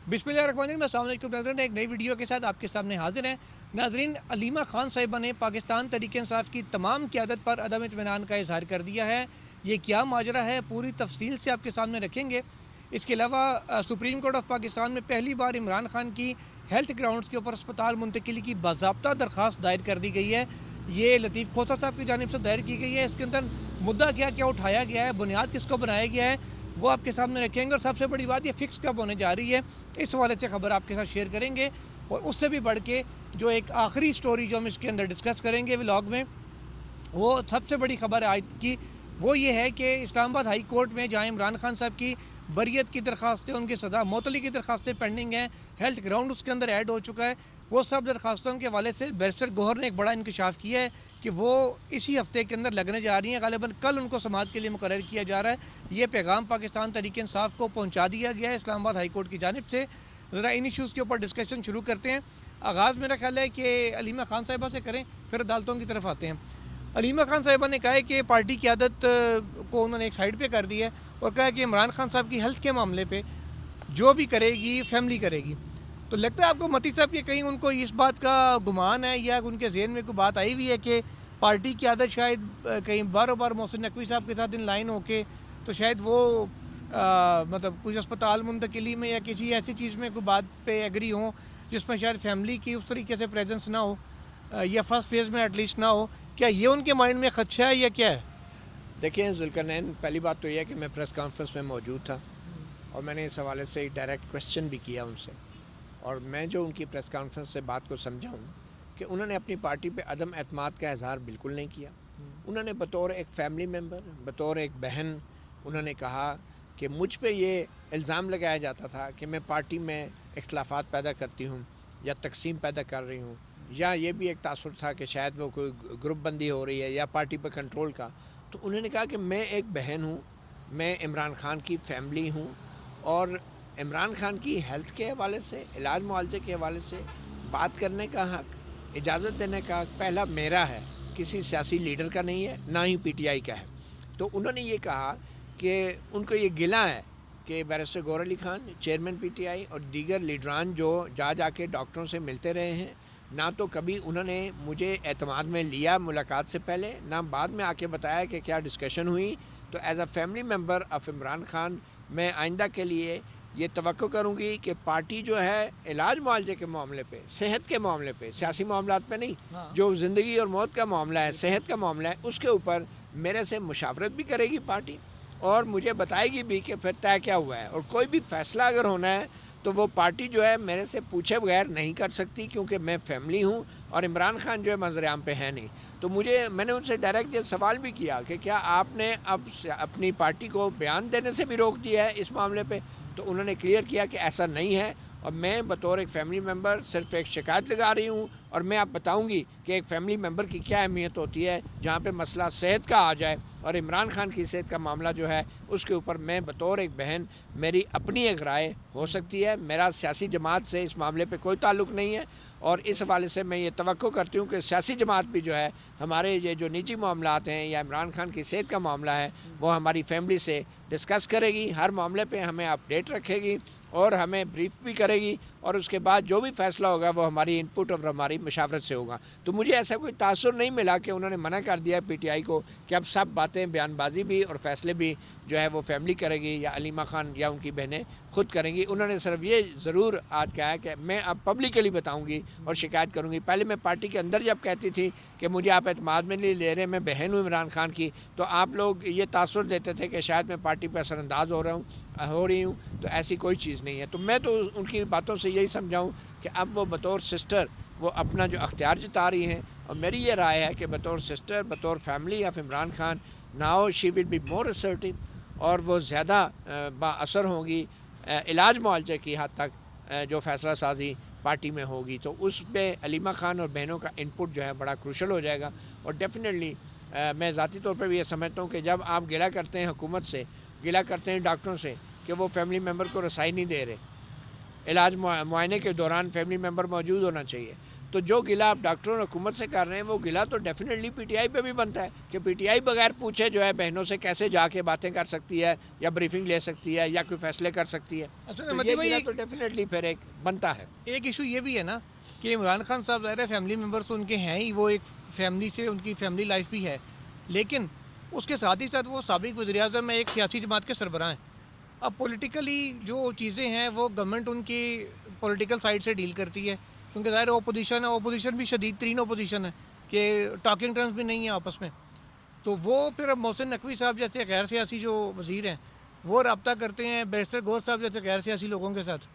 بسم اللہ الرحمن الرحیم، السلام علیکم ناظرین، ایک نئی ویڈیو کے ساتھ آپ کے سامنے حاضر ہیں۔ ناظرین، علیمہ خان صاحبہ نے پاکستان تحریک انصاف کی تمام قیادت پر عدم اطمینان کا اظہار کر دیا ہے۔ یہ کیا ماجرا ہے، پوری تفصیل سے آپ کے سامنے رکھیں گے۔ اس کے علاوہ سپریم کورٹ آف پاکستان میں پہلی بار عمران خان کی ہیلتھ گراؤنڈز کے اوپر اسپتال منتقلی کی باضابطہ درخواست دائر کر دی گئی ہے۔ یہ لطیف کھوسہ صاحب کی جانب سے دائر کی گئی ہے۔ اس کے اندر مدعا کیا کیا اٹھایا گیا ہے، بنیاد کس کو بنایا گیا ہے، وہ آپ کے سامنے رکھیں گے۔ اور سب سے بڑی بات، یہ فکس کب ہونے جا رہی ہے، اس حوالے سے خبر آپ کے ساتھ شیئر کریں گے۔ اور اس سے بھی بڑھ کے جو ایک آخری سٹوری جو ہم اس کے اندر ڈسکس کریں گے ولاگ میں، وہ سب سے بڑی خبر آج کی وہ یہ ہے کہ اسلام آباد ہائی کورٹ میں جہاں عمران خان صاحب کی بریت کی درخواستیں، ان کی سزا معطلی کی درخواستیں پینڈنگ ہیں، ہیلتھ گراؤنڈ اس کے اندر ایڈ ہو چکا ہے، وہ سب درخواستوں کے حوالے سے بیرسٹر گوہر نے ایک بڑا انکشاف کیا ہے کہ وہ اسی ہفتے کے اندر لگنے جا رہی ہیں۔ غالباً کل ان کو سماعت کے لیے مقرر کیا جا رہا ہے۔ یہ پیغام پاکستان تحریک انصاف کو پہنچا دیا گیا ہے اسلام آباد ہائی کورٹ کی جانب سے۔ ذرا ان ایشوز کے اوپر ڈسکشن شروع کرتے ہیں۔ آغاز میرا خیال ہے کہ علیمہ خان صاحبہ سے کریں، پھر عدالتوں کی طرف آتے ہیں۔ علیمہ خان صاحبہ نے کہا ہے کہ پارٹی قیادت کو انہوں نے ایک سائڈ پہ کر دی ہے اور کہا ہے کہ عمران خان صاحب کی ہیلتھ کے معاملے پہ جو بھی کرے گی فیملی کرے گی۔ تو لگتا ہے آپ کو متی صاحب کہ کہیں ان کو اس بات کا گمان ہے یا ان کے ذہن میں کوئی بات آئی ہوئی ہے کہ پارٹی قیادت شاید کہیں بار بار محسن نقوی صاحب کے ساتھ ان لائن ہو کے تو شاید وہ مطلب کچھ اسپتال منتقلی میں یا کسی ایسی چیز میں کوئی بات پہ ایگری ہوں جس میں شاید فیملی کی اس طریقے سے پریزنس نہ ہو یا فرسٹ فیز میں ایٹ لیسٹ نہ ہو؟ کیا یہ ان کے مائنڈ میں خدشہ ہے یا کیا ہے؟ دیکھیں ذوالقرنین، پہلی بات تو یہ ہے کہ میں پریس کانفرنس میں موجود تھا اور میں نے اس حوالے سے ڈائریکٹ کویسچن بھی کیا ان سے، اور میں جو ان کی پریس کانفرنس سے بات کو سمجھا ہوں کہ انہوں نے اپنی پارٹی پہ عدم اعتماد کا اظہار بالکل نہیں کیا۔ انہوں نے بطور ایک فیملی ممبر، بطور ایک بہن، انہوں نے کہا کہ مجھ پہ یہ الزام لگایا جاتا تھا کہ میں پارٹی میں اختلافات پیدا کرتی ہوں یا تقسیم پیدا کر رہی ہوں، یا یہ بھی ایک تاثر تھا کہ شاید وہ کوئی گروپ بندی ہو رہی ہے یا پارٹی پہ کنٹرول کا۔ تو انہوں نے کہا کہ میں ایک بہن ہوں، میں عمران خان کی فیملی ہوں، اور عمران خان کی ہیلتھ کے حوالے سے، علاج معالجے کے حوالے سے بات کرنے کا حق، اجازت دینے کا حق پہلا میرا ہے، کسی سیاسی لیڈر کا نہیں ہے، نہ ہی پی ٹی آئی کا ہے۔ تو انہوں نے یہ کہا کہ ان کو یہ گلہ ہے کہ barrister Gohar Ali Khan chairman P T I اور دیگر لیڈران جو جا کے ڈاکٹروں سے ملتے رہے ہیں، نہ تو کبھی انہوں نے مجھے اعتماد میں لیا ملاقات سے پہلے، نہ بعد میں آ کے بتایا کہ کیا ڈسکشن ہوئی۔ تو as a family member of Imran Khan, میں آئندہ کے لیے یہ توقع کروں گی کہ پارٹی جو ہے علاج معالجے کے معاملے پہ، صحت کے معاملے پہ، سیاسی معاملات پہ نہیں، جو زندگی اور موت کا معاملہ ہے، صحت کا معاملہ ہے، اس کے اوپر میرے سے مشاورت بھی کرے گی پارٹی، اور مجھے بتائے گی بھی کہ پھر طے کیا ہوا ہے، اور کوئی بھی فیصلہ اگر ہونا ہے تو وہ پارٹی جو ہے میرے سے پوچھے بغیر نہیں کر سکتی، کیونکہ میں فیملی ہوں اور عمران خان جو ہے منظر عام پہ ہے نہیں۔ تو میں نے ان سے ڈائریکٹ یہ سوال بھی کیا کہ کیا آپ نے اب اپنی پارٹی کو بیان دینے سے بھی روک دیا ہے اس معاملے پہ؟ تو انہوں نے کلیئر کیا کہ ایسا نہیں ہے، اور میں بطور ایک فیملی ممبر صرف ایک شکایت لگا رہی ہوں، اور میں آپ بتاؤں گی کہ ایک فیملی ممبر کی کیا اہمیت ہوتی ہے جہاں پہ مسئلہ صحت کا آ جائے، اور عمران خان کی صحت کا معاملہ جو ہے اس کے اوپر میں بطور ایک بہن، میری اپنی ایک رائے ہو سکتی ہے، میرا سیاسی جماعت سے اس معاملے پہ کوئی تعلق نہیں ہے، اور اس حوالے سے میں یہ توقع کرتی ہوں کہ سیاسی جماعت بھی جو ہے ہمارے یہ جو نجی معاملات ہیں یا عمران خان کی صحت کا معاملہ ہے وہ ہماری فیملی سے ڈسکس کرے گی، ہر معاملے پہ ہمیں اپڈیٹ رکھے گی اور ہمیں بریف بھی کرے گی، اور اس کے بعد جو بھی فیصلہ ہوگا وہ ہماری ان پٹ اور ہماری مشاورت سے ہوگا۔ تو مجھے ایسا کوئی تاثر نہیں ملا کہ انہوں نے منع کر دیا پی ٹی آئی کو کہ اب سب باتیں، بیان بازی بھی اور فیصلے بھی جو ہے وہ فیملی کرے گی یا علیمہ خان یا ان کی بہنیں خود کریں گی۔ انہوں نے صرف یہ ضرور آج کہا ہے کہ میں اب پبلکلی بتاؤں گی اور شکایت کروں گی۔ پہلے میں پارٹی کے اندر جب کہتی تھی کہ مجھے آپ اعتماد میں نہیں لے رہے، میں بہن ہوں عمران خان کی، تو آپ لوگ یہ تاثر دیتے تھے کہ شاید میں پارٹی پہ اثر انداز ہو رہی ہوں، تو ایسی کوئی چیز نہیں ہے۔ تو میں تو ان کی باتوں سے یہی سمجھاؤں کہ اب وہ بطور سسٹر وہ اپنا جو اختیار جتا رہی ہیں، اور میری یہ رائے ہے کہ بطور سسٹر، بطور family of Imran Khan, now she will be more assertive, اور وہ زیادہ با اثر ہوں گی علاج معالجے کی حد تک جو فیصلہ سازی پارٹی میں ہوگی، تو اس پہ علیمہ خان اور بہنوں کا انپٹ جو ہے بڑا کروشل ہو جائے گا۔ اور ڈیفینیٹلی میں ذاتی طور پہ بھی یہ سمجھتا ہوں کہ جب آپ گلہ کرتے ہیں حکومت سے، گلہ کرتے ہیں ڈاکٹروں سے کہ وہ فیملی ممبر کو رسائی نہیں دے رہے، علاج معائنے کے دوران فیملی ممبر موجود ہونا چاہیے، تو جو گلا آپ ڈاکٹروں اور حکومت سے کر رہے ہیں وہ گلا تو ڈیفینیٹلی پی ٹی آئی پہ بھی بنتا ہے کہ پی ٹی آئی بغیر پوچھے جو ہے بہنوں سے کیسے جا کے باتیں کر سکتی ہے یا بریفنگ لے سکتی ہے یا کوئی فیصلے کر سکتی ہے. تو یہ گلا تو ڈیفینیٹلی پھر ایک بنتا ہے. ایک ایشو یہ بھی ہے نا کہ عمران خان صاحب ظاہر ہے فیملی ممبرس ان کے ہیں ہی, وہ ایک فیملی سے ان کی فیملی لائف بھی ہے, لیکن اس کے ساتھ ہی ساتھ وہ سابق وزیر اعظم میں ایک سیاسی جماعت کے سربراہ ہیں. اب پولیٹیکلی جو چیزیں ہیں وہ گورنمنٹ ان کی پولیٹیکل سائڈ سے ڈیل کرتی ہے, کیونکہ ظاہر اپوزیشن ہے, اپوزیشن بھی شدید ترین اپوزیشن ہے کہ ٹاکنگ ٹرمز بھی نہیں ہیں آپس میں. تو وہ پھر اب محسن نقوی صاحب جیسے غیر سیاسی جو وزیر ہیں وہ رابطہ کرتے ہیں بیرسٹر گور صاحب جیسے غیر سیاسی لوگوں کے ساتھ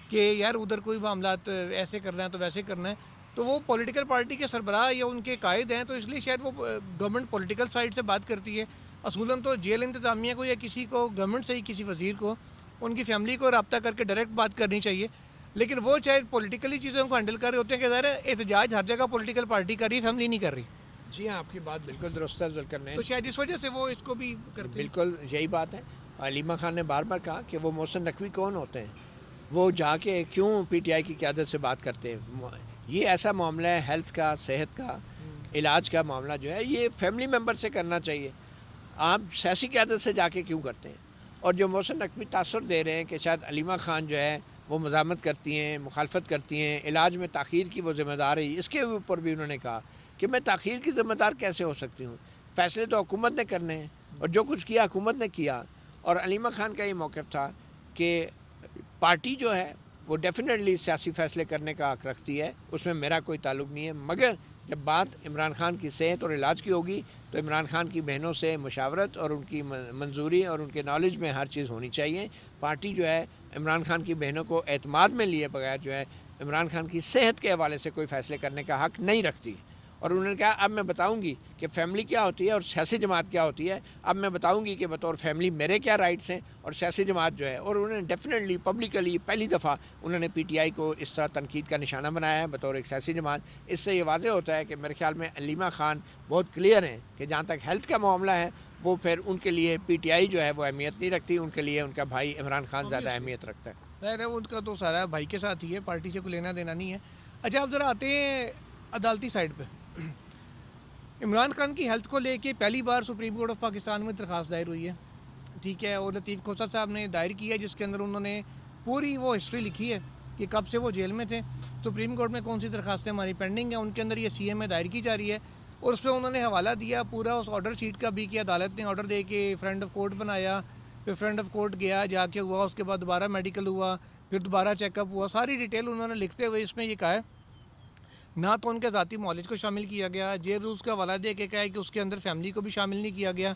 کہ یار ادھر کوئی معاملات ایسے کرنا ہے تو ویسے کرنا ہے. تو وہ پولیٹیکل پارٹی کے سربراہ یا ان کے قائد ہیں, تو اس لیے شاید وہ گورنمنٹ پولیٹیکل سائڈ سے بات کرتی ہے. اصولاً تو جیل انتظامیہ کو یا کسی کو گورنمنٹ سے ہی کسی وزیر کو ان کی فیملی کو رابطہ کر کے ڈائریکٹ بات کرنی چاہیے, لیکن وہ چاہے پولیٹیکلی چیزوں کو ہینڈل کر رہے ہوتے ہیں کہ ظاہر ہے احتجاج ہر جگہ پولیٹیکل پارٹی کر رہی ہے, فیملی نہیں کر رہی. جی ہاں, آپ کی بات بالکل درست ہے ذوالقرنین. تو شاید اس وجہ سے وہ اس کو بھی کرتے ہیں. بالکل یہی بات ہے. علیمہ خان نے بار بار کہا کہ وہ محسن نقوی کون ہوتے ہیں, وہ جا کے کیوں پی ٹی آئی کی قیادت سے بات کرتے ہیں. یہ ایسا معاملہ ہے ہیلتھ کا, صحت کا, علاج کا معاملہ جو ہے یہ فیملی ممبر سے کرنا چاہیے. آپ سیاسی قیادت سے جا کے کیوں کرتے ہیں؟ اور جو محسن نقوی تاثر دے رہے ہیں کہ شاید علیمہ خان جو ہے وہ مزاحمت کرتی ہیں, مخالفت کرتی ہیں, علاج میں تاخیر کی وہ ذمہ دار ہے, اس کے اوپر بھی انہوں نے کہا کہ میں تاخیر کی ذمہ دار کیسے ہو سکتی ہوں, فیصلے تو حکومت نے کرنے ہیں اور جو کچھ کیا حکومت نے کیا. اور علیمہ خان کا یہ موقف تھا کہ پارٹی جو ہے وہ ڈیفینیٹلی سیاسی فیصلے کرنے کا حق رکھتی ہے, اس میں میرا کوئی تعلق نہیں ہے, مگر جب بات عمران خان کی صحت اور علاج کی ہوگی تو عمران خان کی بہنوں سے مشاورت اور ان کی منظوری اور ان کے نالج میں ہر چیز ہونی چاہیے. پارٹی جو ہے عمران خان کی بہنوں کو اعتماد میں لیے بغیر جو ہے عمران خان کی صحت کے حوالے سے کوئی فیصلے کرنے کا حق نہیں رکھتی. اور انہوں نے کہا اب میں بتاؤں گی کہ فیملی کیا ہوتی ہے اور سیاسی جماعت کیا ہوتی ہے, اب میں بتاؤں گی کہ بطور فیملی میرے کیا رائٹس ہیں اور سیاسی جماعت جو ہے. اور انہوں نے ڈیفینیٹلی پبلکلی پہلی دفعہ انہوں نے پی ٹی آئی کو اس طرح تنقید کا نشانہ بنایا ہے بطور ایک سیاسی جماعت. اس سے یہ واضح ہوتا ہے کہ میرے خیال میں علیمہ خان بہت کلیئر ہیں کہ جہاں تک ہیلتھ کا معاملہ ہے وہ پھر ان کے لیے پی ٹی آئی جو ہے وہ اہمیت نہیں رکھتی, ان کے لیے ان کا بھائی عمران خان زیادہ اہمیت رکھتا ہے. ظاہر ہے ان کا تو سارا بھائی کے ساتھ ہی ہے, پارٹی سے کوئی لینا دینا نہیں ہے. اچھا آپ ذرا آتے ہیں عدالتی سائڈ پہ. عمران خان کی ہیلتھ کو لے کے پہلی بار سپریم کورٹ آف پاکستان میں درخواست دائر ہوئی ہے, ٹھیک ہے, اور لطیف کھوسہ صاحب نے دائر کی ہے جس کے اندر انہوں نے پوری وہ ہسٹری لکھی ہے کہ کب سے وہ جیل میں تھے, سپریم کورٹ میں کون سی درخواستیں ہماری پینڈنگ ہیں, ان کے اندر یہ سی ایم میں دائر کی جا رہی ہے. اور اس پہ انہوں نے حوالہ دیا پورا اس آرڈر شیٹ کا بھی کہ عدالت نے آرڈر دے کے فرینڈ آف کورٹ بنایا, پھر فرینڈ آف کورٹ گیا, جا کے ہوا, اس کے بعد دوبارہ میڈیکل ہوا, پھر دوبارہ چیک اپ ہوا. ساری ڈیٹیل انہوں نے لکھتے ہوئے اس میں یہ کہا ہے نہ تو ان کے ذاتی معالج کو شامل کیا گیا, جیل رولز کا حوالہ دے کے کہا ہے کہ اس کے اندر فیملی کو بھی شامل نہیں کیا گیا.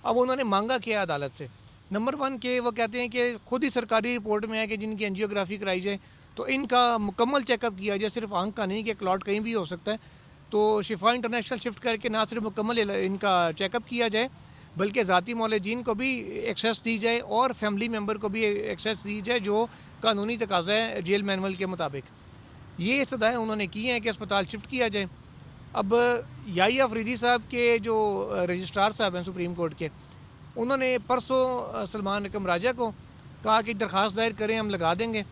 اب انہوں نے مانگا کیا عدالت سے, نمبر 1 کہ وہ کہتے ہیں کہ خود ہی سرکاری رپورٹ میں ہے کہ جن کی انجیوگرافی کرائی جائے تو ان کا مکمل چیک اپ کیا جائے, صرف آنکھ کا نہیں کہ کلاٹ کہیں بھی ہو سکتا ہے. تو شفا انٹرنیشنل شفٹ کر کے نہ صرف مکمل ان کا چیک اپ کیا جائے بلکہ ذاتی معالجین کو بھی ایکسیس دی جائے اور فیملی ممبر کو بھی ایکسیس دی جائے جو قانونی تقاضا ہے جیل مینول کے مطابق. یہ استدعائیں انہوں نے کی ہیں کہ اسپتال شفٹ کیا جائے. اب یائی افریدی صاحب کے جو رجسٹرار صاحب ہیں سپریم کورٹ کے, انہوں نے پرسوں سلمان اکرم راجہ کو کہا کہ درخواست دائر کریں, ہم لگا دیں گے.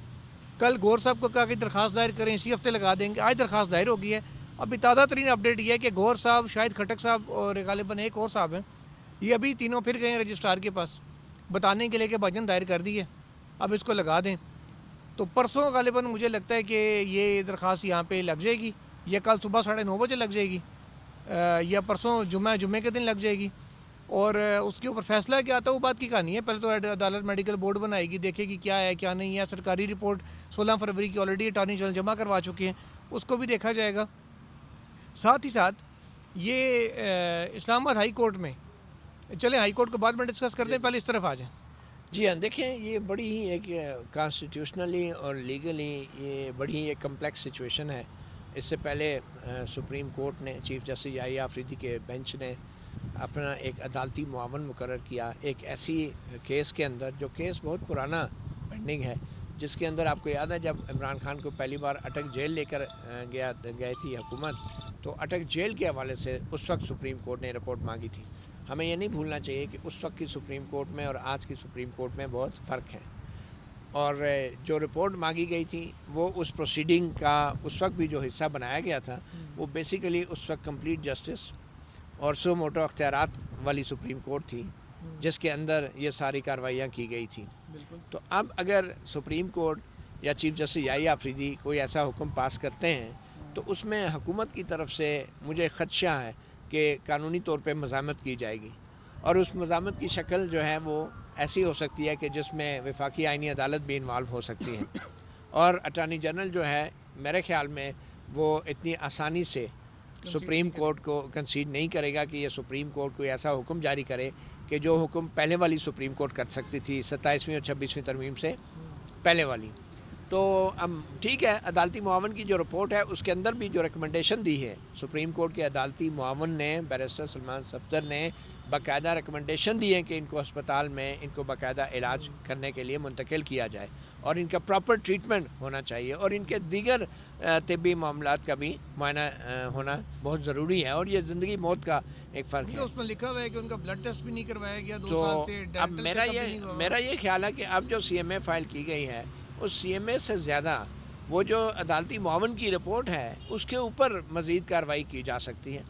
کل گور صاحب کو کہا کہ درخواست دائر کریں, اسی ہفتے لگا دیں گے. آج درخواست دائر ہو گئی ہے. ابھی تازہ ترین اپڈیٹ یہ ہے کہ گور صاحب, شاہد کھٹک صاحب اور غالباً ایک اور صاحب ہیں, یہ ابھی تینوں پھر گئے ہیں رجسٹرار کے پاس بتانے کے لیے کہ بھاجن دائر کر دی ہے, اب اس کو لگا دیں. تو پرسوں غالباً مجھے لگتا ہے کہ یہ درخواست یہاں پہ لگ جائے گی, یا کل صبح 9:30 بجے لگ جائے گی, یا پرسوں جمعے کے دن لگ جائے گی. اور اس کے اوپر فیصلہ کیا آتا ہے وہ بات کی کہانی ہے. پہلے تو عدالت میڈیکل بورڈ بنائے گی, دیکھے گی کیا ہے کیا نہیں ہے. سرکاری رپورٹ 16 فروری کی آلریڈی اٹارنی جنرل جمع کروا چکے ہیں, اس کو بھی دیکھا جائے گا. ساتھ ہی ساتھ یہ اسلام آباد ہائی کورٹ میں, چلیں ہائی کورٹ کو بعد میں ڈسکس کرتے ہیں, پہلے اس طرف آ جائیں. جی ہاں, دیکھیں یہ بڑی ہی ایک کانسٹیٹیوشنلی اور لیگلی یہ بڑی ہی ایک کمپلیکس سچویشن ہے. اس سے پہلے سپریم کورٹ نے چیف جسٹس یحییٰ آفریدی کے بینچ نے اپنا ایک عدالتی معاون مقرر کیا ایک ایسی کیس کے اندر جو کیس بہت پرانا پینڈنگ ہے, جس کے اندر آپ کو یاد ہے جب عمران خان کو پہلی بار اٹک جیل لے کر گئی تھی حکومت, تو اٹک جیل کے حوالے سے اس وقت سپریم کورٹ نے رپورٹ مانگی تھی. ہمیں یہ نہیں بھولنا چاہیے کہ اس وقت کی سپریم کورٹ میں اور آج کی سپریم کورٹ میں بہت فرق ہے. اور جو رپورٹ مانگی گئی تھی وہ اس پروسیڈنگ کا اس وقت بھی جو حصہ بنایا گیا تھا وہ بیسیکلی اس وقت کمپلیٹ جسٹس اور سو موٹو اختیارات والی سپریم کورٹ تھی جس کے اندر یہ ساری کارروائیاں کی گئی تھیں. تو اب اگر سپریم کورٹ یا چیف جسٹس یحییٰ آفریدی کوئی ایسا حکم پاس کرتے ہیں تو اس میں حکومت کی طرف سے مجھے خدشہ ہے کہ قانونی طور پہ مزاحمت کی جائے گی اور اس مزاحمت کی شکل جو ہے وہ ایسی ہو سکتی ہے کہ جس میں وفاقی آئینی عدالت بھی انوالو ہو سکتی ہے اور اٹارنی جنرل جو ہے میرے خیال میں وہ اتنی آسانی سے سپریم کورٹ کو کنسیڈ نہیں کرے گا کہ یہ سپریم کورٹ کوئی ایسا حکم جاری کرے کہ جو حکم پہلے والی سپریم کورٹ کر سکتی تھی 27ویں اور 26ویں ترمیم سے پہلے والی. تو اب ٹھیک ہے, عدالتی معاون کی جو رپورٹ ہے اس کے اندر بھی جو ریکمنڈیشن دی ہے سپریم کورٹ کے عدالتی معاون نے, بیرسٹر سلمان صفدر نے باقاعدہ ریکمنڈیشن دی ہے کہ ان کو ہسپتال میں ان کو باقاعدہ علاج کرنے کے لیے منتقل کیا جائے اور ان کا پراپر ٹریٹمنٹ ہونا چاہیے اور ان کے دیگر طبی معاملات کا بھی معائنہ ہونا بہت ضروری ہے اور یہ زندگی موت کا ایک فرق ہے. اس میں لکھا ہوا ہے کہ ان کا بلڈ ٹیسٹ بھی نہیں کروایا گیا 2 تو سال سے. اب میرا یہ خیال ہے کہ اب جو سی ایم اے فائل کی گئی ہے اس سی ایم اے سے زیادہ وہ جو عدالتی معاون کی رپورٹ ہے اس کے اوپر مزید کارروائی کی جا سکتی ہے.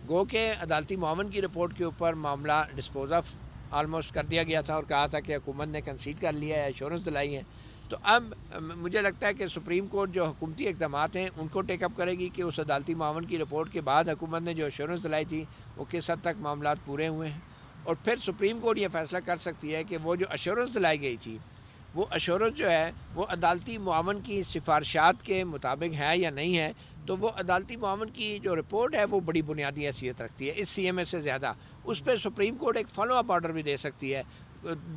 گو کہ عدالتی معاون کی رپورٹ کے اوپر معاملہ ڈسپوز آف آلموسٹ کر دیا گیا تھا اور کہا تھا کہ حکومت نے کنسیڈ کر لیا ہے, ایشورنس دلائی ہے. تو اب مجھے لگتا ہے کہ سپریم کورٹ جو حکومتی اقدامات ہیں ان کو ٹیک اپ کرے گی کہ اس عدالتی معاون کی رپورٹ کے بعد حکومت نے جو ایشورنس دلائی تھی وہ کس حد تک معاملات پورے ہوئے ہیں اور پھر سپریم کورٹ یہ فیصلہ کر سکتی ہے کہ وہ جو ایشورنس دلائی گئی تھی وہ ایشورنس جو ہے وہ عدالتی معاون کی سفارشات کے مطابق ہے یا نہیں ہے. تو وہ عدالتی معاون کی جو رپورٹ ہے وہ بڑی بنیادی حیثیت رکھتی ہے اس سی ایم اے سے زیادہ. اس پہ سپریم کورٹ ایک فالو اپ آرڈر بھی دے سکتی ہے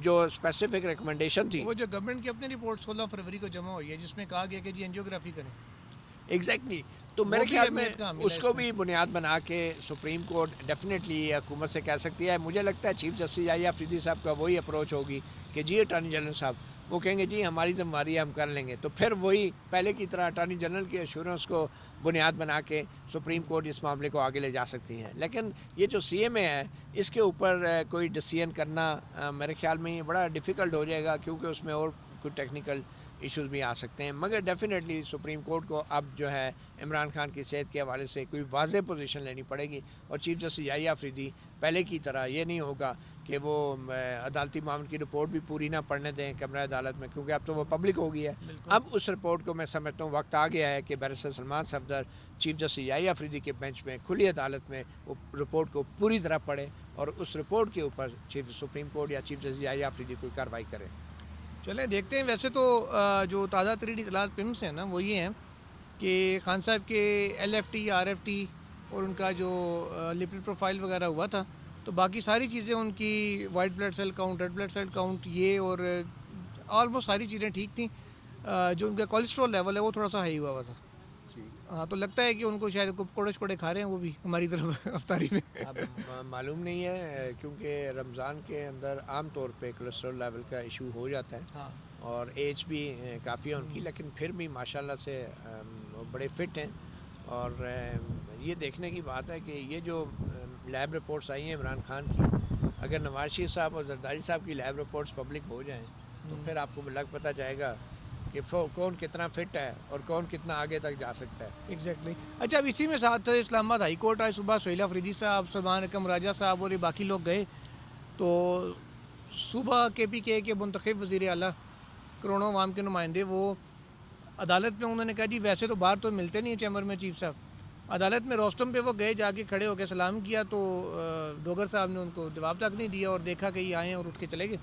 جو اسپیسیفک ریکمنڈیشن تھی. وہ جو گورنمنٹ کی اپنی رپورٹ 16 فروری کو جمع ہوئی ہے جس میں کہا گیا کہ جی انجیوگرافی کریں. ایگزیکٹلی. تو میرے خیال میں اس کو بھی بنیاد بنا کے سپریم کورٹ ڈیفینیٹلی حکومت سے کہہ سکتی ہے. مجھے لگتا ہے چیف جسٹس یحییٰ آفریدی صاحب کا وہی اپروچ ہوگی کہ جی اٹارنی جنرل صاحب وہ کہیں گے جی ہماری ذمہ داری ہم کر لیں گے. تو پھر وہی پہلے کی طرح اٹارنی جنرل کی ایشورنس کو بنیاد بنا کے سپریم کورٹ اس معاملے کو آگے لے جا سکتی ہیں. لیکن یہ جو سی ایم اے ہے اس کے اوپر کوئی ڈیسیژن کرنا میرے خیال میں یہ بڑا ڈیفیکلٹ ہو جائے گا کیونکہ اس میں اور کوئی ٹیکنیکل ایشوز بھی آ سکتے ہیں. مگر ڈیفینیٹلی سپریم کورٹ کو اب جو ہے عمران خان کی صحت کے حوالے سے کوئی واضح پوزیشن لینی پڑے گی اور چیف جسٹس یحییٰ آفریدی پہلے کی طرح یہ نہیں ہوگا کہ وہ عدالتی معاون کی رپورٹ بھی پوری نہ پڑھنے دیں کمرہ عدالت میں کیونکہ اب تو وہ پبلک ہو گئی ہے. اب اس رپورٹ کو میں سمجھتا ہوں وقت آ گیا ہے کہ barrister Salman Safdar chief justice Yahya Afridi کے بینچ میں کھلی عدالت میں وہ رپورٹ کو پوری طرح پڑھیں اور اس رپورٹ کے اوپر سپریم کورٹ یا چیف جسٹس یحییٰ آفریدی کوئی کارروائی کرے. چلیں دیکھتے ہیں. ویسے تو جو تازہ ترین اطلاعات پم سے ہیں نا وہ یہ ہیں کہ خان صاحب کے L F T R F T اور ان کا جو لپڈ پروفائل وغیرہ ہوا تھا تو باقی ساری چیزیں ان کی white blood cell count, red blood cell count یہ اور آلموسٹ ساری چیزیں ٹھیک تھیں. جو ان کا کولیسٹرول لیول ہے وہ تھوڑا سا ہائی ہوا تھا. ہاں تو لگتا ہے کہ ان کو شاید کوڑے کھا رہے ہیں وہ بھی ہماری طرف افطاری میں. اب معلوم نہیں ہے کیونکہ رمضان کے اندر عام طور پہ کولیسٹرول لیول کا ایشو ہو جاتا ہے اور ایج بھی کافی ہے ان کی لیکن پھر بھی ماشاءاللہ سے بڑے فٹ ہیں. اور یہ دیکھنے کی بات ہے کہ یہ جو لیب رپورٹس آئی ہیں عمران خان کی اگر نواز شریف صاحب اور زرداری صاحب کی لیب رپورٹس پبلک ہو جائیں تو پھر آپ کو لگ پتہ جائے گا کہ کون کتنا فٹ ہے اور کون کتنا آگے تک جا سکتا ہے. ایگزیکٹلی. اچھا اب اسی میں ساتھ اسلام آباد ہائی کورٹ آئے صبح سہیل آفریدی صاحب, سلمان اکرم راجہ صاحب اور یہ باقی لوگ گئے تو صبح کے پی کے منتخب وزیر اعلیٰ کروڑوں عوام کے نمائندے وہ عدالت میں انہوں نے کہا جی ویسے تو باہر تو ملتے نہیں ہیں چیمبر میں چیف صاحب. عدالت میں روسٹم پہ وہ گئے, جا کے کھڑے ہو کے سلام کیا تو ڈوگر صاحب نے ان کو جواب تک نہیں دیا اور دیکھا کہ یہ آئے ہیں اور اٹھ کے چلے گئے.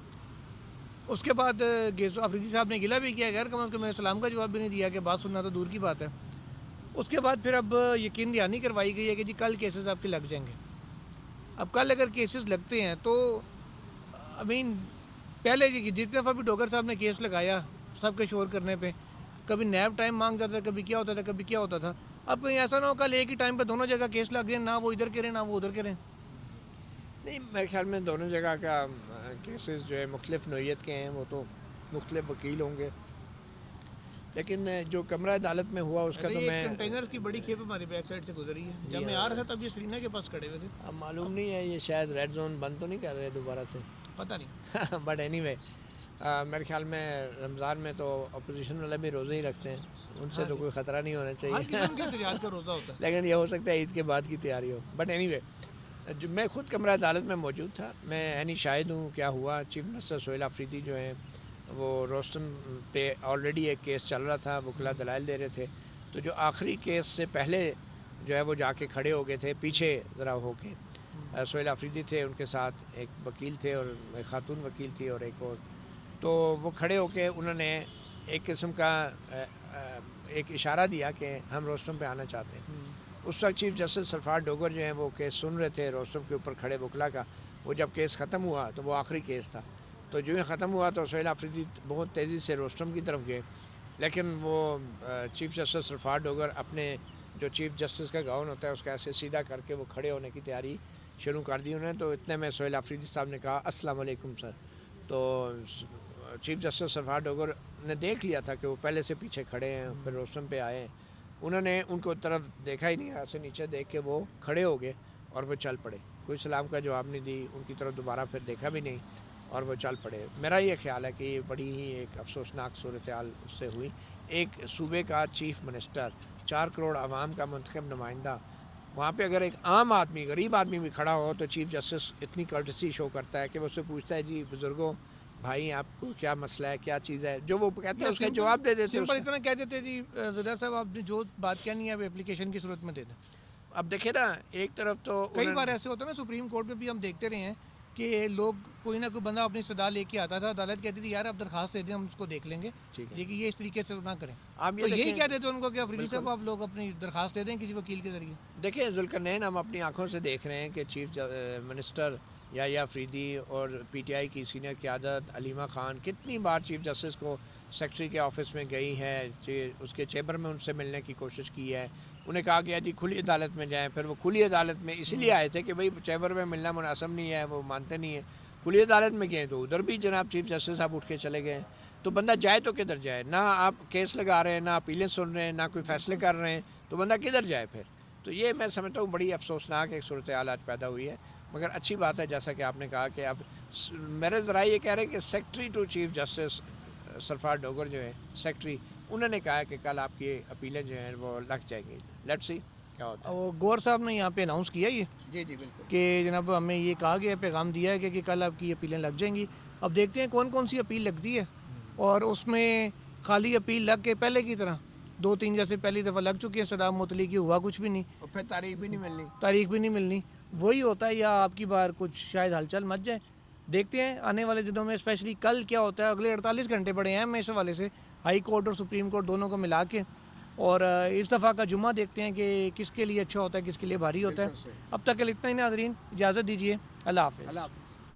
اس کے بعد گیزو آفریدی صاحب نے گلہ بھی کیا غیر کم از کم میں سلام کا جواب بھی نہیں دیا کہ بات سننا تو دور کی بات ہے. اس کے بعد پھر اب یقین دہانی کروائی گئی ہے کہ جی کل کیسز آپ کے لگ جائیں گے. اب کل اگر کیسز لگتے ہیں تو پہلے جتنے دفعہ بھی ڈوگر صاحب نے کیس لگایا سب کے شور کرنے پہ کبھی نیب ٹائم مانگتا تھا, کبھی کیا ہوتا تھا, کبھی کیا ہوتا تھا. اب کہیں ایسا نہ ہو کل ایک ہی ٹائم پہ دونوں جگہ کیس لگ گئے, نہ وہ ادھر کریں نہ وہ ادھر کریں. نہیں میرے خیال میں دونوں جگہ کا کیسز جو ہے مختلف نوعیت کے ہیں وہ تو مختلف وکیل ہوں گے لیکن جو کمرہ عدالت میں ہوا اس کا تو میں کنٹینرز کی بڑی کھیپ ہماری بیک سائڈ سے گزری ہے. جب میں آ رہا تھا تب یہ سرینا کے پاس کھڑے ہوئے تھے. اب معلوم نہیں ہے یہ شاید ریڈ زون بند تو نہیں کر رہے دوبارہ سے, پتہ نہیں بٹ اینی وے میرے خیال میں رمضان میں تو اپوزیشن والے بھی روزے ہی رکھتے ہیں, ان سے تو کوئی خطرہ نہیں ہونا ہر چاہیے, قسم کے احتجاج کا روزہ ہوتا ہے. لیکن یہ ہو سکتا ہے عید کے بعد کی تیاری ہو. بٹ اینی وے, میں خود کمرہ عدالت میں موجود تھا, میں عینی شاہد ہوں کیا ہوا. چیف منسٹر سہیل آفریدی جو ہیں وہ روستم پہ آلریڈی ایک کیس چل رہا تھا, وکلا دلائل دے رہے تھے, تو جو آخری کیس سے پہلے جو ہے وہ جا کے کھڑے ہو گئے تھے پیچھے ذرا ہو کے. سہیل آفریدی تھے, ان کے ساتھ ایک وکیل تھے اور ایک خاتون وکیل تھی اور ایک اور, تو وہ کھڑے ہو کے انہوں نے ایک قسم کا ایک اشارہ دیا کہ ہم روستم پہ آنا چاہتے ہیں. اس وقت چیف جسٹس سرفراز ڈوگر جو ہیں وہ کیس سن رہے تھے روستم کے اوپر کھڑے وکلا کا. وہ جب کیس ختم ہوا تو وہ آخری کیس تھا, تو جو ہی ختم ہوا تو سہیل آفریدی بہت تیزی سے روستم کی طرف گئے, لیکن وہ چیف جسٹس سرفراز ڈوگر اپنے جو چیف جسٹس کا گاؤن ہوتا ہے اس کا ایسے سیدھا کر کے وہ کھڑے ہونے کی تیاری شروع کر دی انہوں نے. تو اتنے میں سہیل آفریدی صاحب نے کہا السلام علیکم سر. تو چیف جسٹس سرفراز ڈوگر نے دیکھ لیا تھا کہ وہ پہلے سے پیچھے کھڑے ہیں, پھر روستم پہ آئے ہیں. انہوں نے ان کو طرف دیکھا ہی نہیں, ایسے نیچے دیکھ کے وہ کھڑے ہو گئے اور وہ چل پڑے. کوئی سلام کا جواب نہیں دی, ان کی طرف دوبارہ پھر دیکھا بھی نہیں اور وہ چل پڑے. میرا یہ خیال ہے کہ یہ بڑی ہی ایک افسوسناک صورتحال اس سے ہوئی. ایک صوبے کا چیف منسٹر, 4 کروڑ عوام کا منتخب نمائندہ, وہاں پہ اگر ایک عام آدمی, غریب آدمی بھی کھڑا ہو تو چیف جسٹس اتنی کرٹسی شو کرتا ہے کہ وہ اس سے پوچھتا ہے جی بزرگوں بھائی آپ کو کیا مسئلہ ہے, کیا چیز ہے, جو وہ کہتے ہیں اس کا جواب دے دیتے. سمپل اتنا کہہ دیتے جی زدہ صاحب آپ نے جو بات کہنی ہے وہ اپلیکیشن کی صورت میں دے دیں. اب دیکھیں نا, ایک طرف تو کئی بار ایسے ہوتا ہے نا, سپریم کورٹ میں بھی ہم دیکھتے رہے ہیں کہ لوگ کوئی نہ کوئی بندہ اپنی صدا لے کے آتا تھا, عدالت کہتی تھی یار آپ درخواست دے دیں ہم اس کو دیکھ لیں گے, لیکن یہ اس طریقے سے نہ کریں. آپ تو یہی کہہ دیتے ان کو کہ افریدی صاحب آپ لوگ اپنی درخواست دے دیں کسی وکیل کے ذریعے. دیکھیں ذوالقرنین, ہم اپنی آنکھوں سے دیکھ رہے ہیں کہ چیف منسٹر یحییٰ افریدی اور پی ٹی آئی کی سینئر قیادت علیمہ خان کتنی بار چیف جسٹس کو سیکرٹری کے آفس میں گئی ہے, اس کے چیمبر میں ان سے ملنے کی کوشش کی ہے. انہیں کہا گیا جی کھلی عدالت میں جائیں, پھر وہ کھلی عدالت میں اسی لیے آئے تھے کہ بھائی چیمبر میں ملنا مناسب نہیں ہے, وہ مانتے نہیں ہیں. کھلی عدالت میں گئے تو ادھر بھی جناب چیف جسٹس صاحب اٹھ کے چلے گئے. تو بندہ جائے تو کدھر جائے, نہ آپ کیس لگا رہے ہیں, نہ اپیلیں سن رہے ہیں, نہ کوئی فیصلے کر رہے ہیں, تو بندہ کدھر جائے پھر. تو یہ میں سمجھتا ہوں بڑی افسوسناک ایک صورتحال آج پیدا ہوئی ہے. مگر اچھی بات ہے جیسا کہ آپ نے کہا کہ اب میرے ذرائع یہ کہہ رہے ہیں کہ سیکرٹری ٹو چیف جسٹس سرفراز ڈوگر جو ہے سیکرٹری, انہوں نے کہا کہ کل آپ کی اپیلیں جو ہیں وہ لگ جائیں گی. لیٹس سی کیا ہوتا ہے. وہ گور صاحب نے یہاں پہ اناؤنس کیا یہ جی بالکل کہ جناب ہمیں یہ کہا گیا, پیغام دیا ہے کہ کل آپ کی اپیلیں لگ جائیں گی. اب دیکھتے ہیں کون کون سی اپیل لگتی ہے, اور اس میں خالی اپیل لگ کے پہلے کی طرح 2-3 جیسے پہلی دفعہ لگ چکی ہیں, صدام متلی کی ہوا کچھ بھی نہیں, اور پھر تاریخ بھی نہیں ملنی. تاریخ بھی نہیں ملنی. وہی ہوتا ہے, یا آپ کی بار کچھ شاید ہلچل مچ جائے. دیکھتے ہیں آنے والے دنوں میں, اسپیشلی کل کیا ہوتا ہے. اگلے 48 گھنٹے پڑے ہیں میں اس حوالے سے, ہائی کورٹ اور سپریم کورٹ دونوں کو ملا کے, اور اس دفعہ کا جمعہ دیکھتے ہیں کہ کس کے لیے اچھا ہوتا ہے, کس کے لیے بھاری ہوتا ہے. اب تک کے لیے اتنا ہی ناظرین, اجازت دیجیے, اللہ حافظ.